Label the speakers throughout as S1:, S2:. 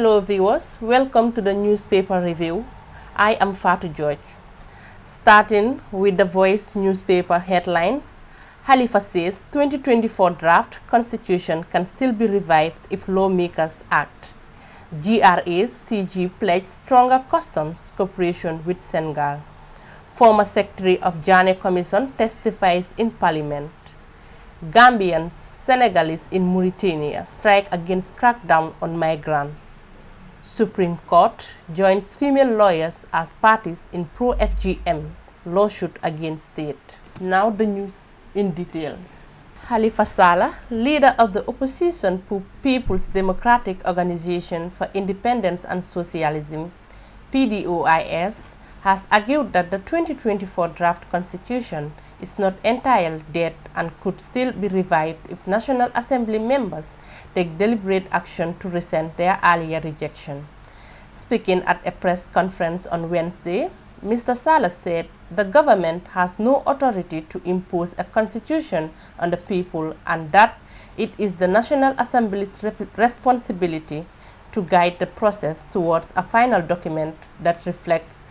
S1: Hello viewers, welcome to the newspaper review. I am Fatou George. Starting with the Voice newspaper headlines, Halifa says 2024 draft constitution can still be revived if lawmakers act. GRTS CG pledged stronger customs cooperation with Senegal. Former Secretary of Drammeh Commission testifies in Parliament. Gambians, Senegalese in Mauritania strike against crackdown on migrants. Supreme Court joins female lawyers as parties in pro-FGM lawsuit against state. Now the news in details. Halifa Sallah, leader of the opposition People's Democratic Organization for Independence and Socialism, PDOIS, has argued that the 2024 draft constitution is not entirely dead and could still be revived if National Assembly members take deliberate action to rescind their earlier rejection. Speaking at a press conference on Wednesday, Mr. Sallah said the government has no authority to impose a constitution on the people and that it is the National Assembly's responsibility to guide the process towards a final document that reflects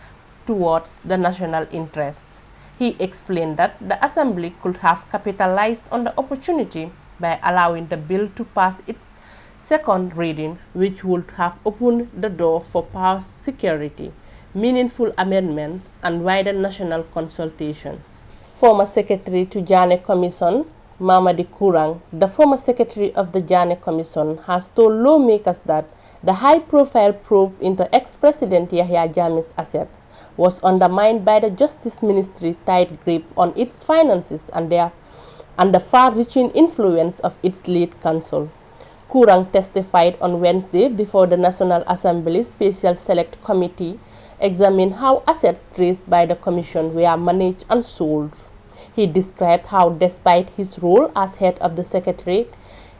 S1: towards the national interest. He explained that the Assembly could have capitalized on the opportunity by allowing the bill to pass its second reading, which would have opened the door for power security, meaningful amendments, and wider national consultations. Former Secretary to Drammeh Commission, Mamadi Kurang, the former Secretary of the Drammeh Commission, has told lawmakers that the high-profile probe into ex-President Yahya Jammeh's assets was undermined by the Justice Ministry's tight grip on its finances and the far-reaching influence of its lead counsel. Kurang testified on Wednesday before the National Assembly's Special Select Committee examined how assets traced by the Commission were managed and sold. He described how, despite his role as head of the Secretariat,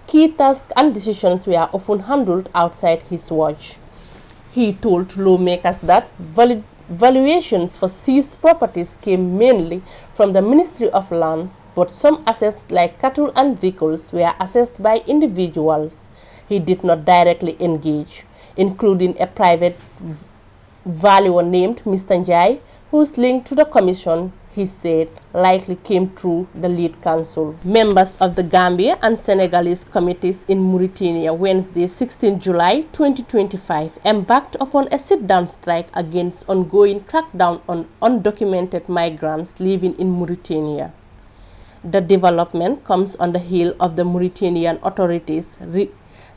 S1: key tasks and decisions were often handled outside his watch. He told lawmakers that valuations for seized properties came mainly from the Ministry of Lands, but some assets like cattle and vehicles were assessed by individuals he did not directly engage, including a private valuer named Mr. Njai, whose link to the commission, he said, likely came through the lead counsel. Members of the Gambia and Senegalese committees in Mauritania Wednesday, 16 July 2025, embarked upon a sit-down strike against ongoing crackdown on undocumented migrants living in Mauritania. The development comes on the heel of the Mauritanian authorities'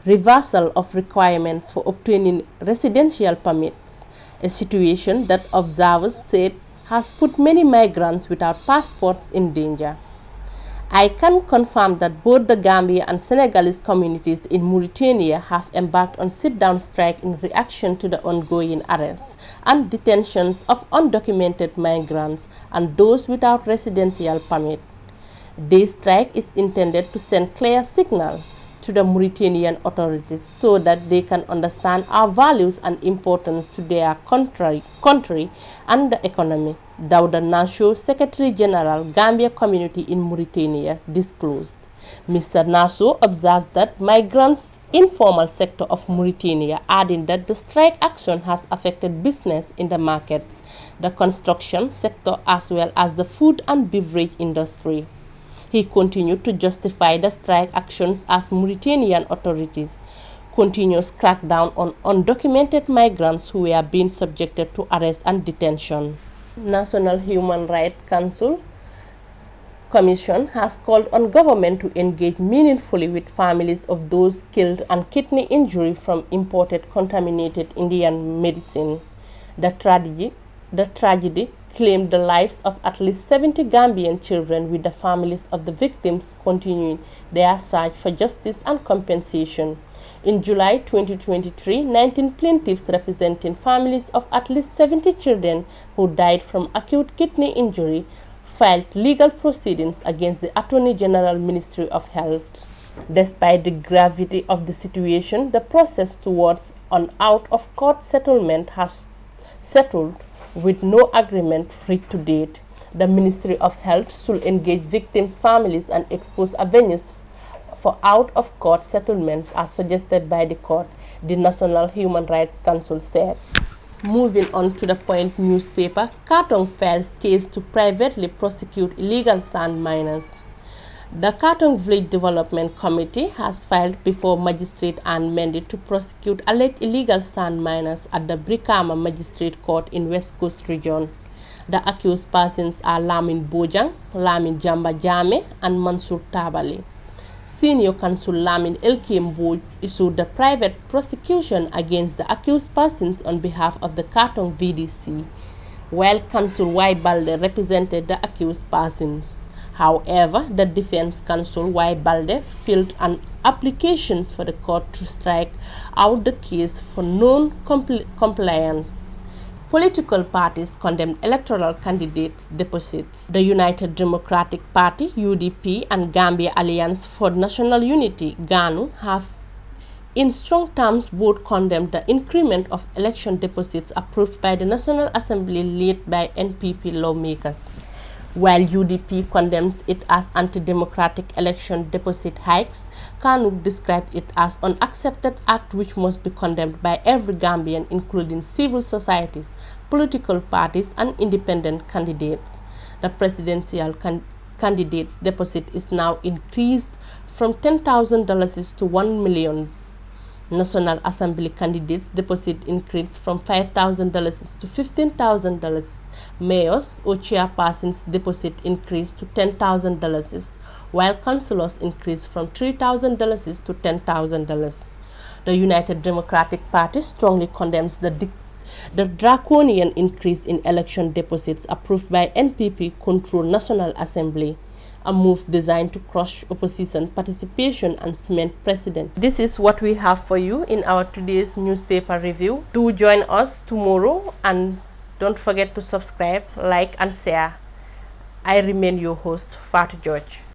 S1: reversal of requirements for obtaining residential permits, a situation that observers said has put many migrants without passports in danger. I can confirm that both the Gambia and Senegalese communities in Mauritania have embarked on sit-down strike in reaction to the ongoing arrests and detentions of undocumented migrants and those without residential permit. This strike is intended to send clear signal to the Mauritanian authorities so that they can understand our values and importance to their country and the economy, Dauda Nasho, Secretary General, Gambia Community in Mauritania, disclosed. Mr. Naso observes that migrants' informal sector of Mauritania, adding that the strike action has affected business in the markets, the construction sector, as well as the food and beverage industry. He continued to justify the strike actions as Mauritanian authorities continuous crackdown on undocumented migrants who were being subjected to arrest and detention. National Human Rights Council Commission has called on government to engage meaningfully with families of those killed and kidney injury from imported contaminated Indian medicine. The tragedy claimed the lives of at least 70 Gambian children, with the families of the victims continuing their search for justice and compensation. In July 2023, 19 plaintiffs representing families of at least 70 children who died from acute kidney injury filed legal proceedings against the Attorney General Ministry of Health. Despite the gravity of the situation, the process towards an out-of-court settlement has settled with no agreement reached to date. The Ministry of Health should engage victims' families and expose avenues for out-of-court settlements as suggested by the court. the National Human Rights Council said. Moving on to the Point newspaper, Katong files case to privately prosecute illegal sand miners. The Katong Village Development Committee has filed before Magistrate Ann Mendy to prosecute alleged illegal sand miners at the Brikama Magistrate Court in West Coast Region. The accused persons are Lamin Bojang, Lamin Jamba Drammeh, and Mansour Tabali. Senior Counsel Lamin Mboj issued the private prosecution against the accused persons on behalf of the Katong VDC, while Counsel Y. Balde represented the accused persons. However, the defense counsel Y. Balde filed an application for the court to strike out the case for non-compliance. Political parties condemned electoral candidates' deposits. The United Democratic Party, UDP, and Gambia Alliance for National Unity, GANU, have in strong terms both condemned the increment of election deposits approved by the National Assembly led by NPP lawmakers. While UDP condemns it as anti-democratic election deposit hikes, Kanuk described it as an unaccepted act which must be condemned by every Gambian, including civil societies, political parties, and independent candidates. The presidential candidate's deposit is now increased from $10,000 to $1 million. National Assembly candidates' deposit increased from $5,000 to $15,000. Mayors or chairpersons' deposit increased to $10,000, while councillors increased from $3,000 to $10,000. The United Democratic Party strongly condemns the draconian increase in election deposits approved by NPP-controlled National Assembly, a move designed to crush opposition participation and cement precedent. This is what we have for you in our today's newspaper review. Do join us tomorrow and don't forget to subscribe, like, and share. I remain your host, Fatou George.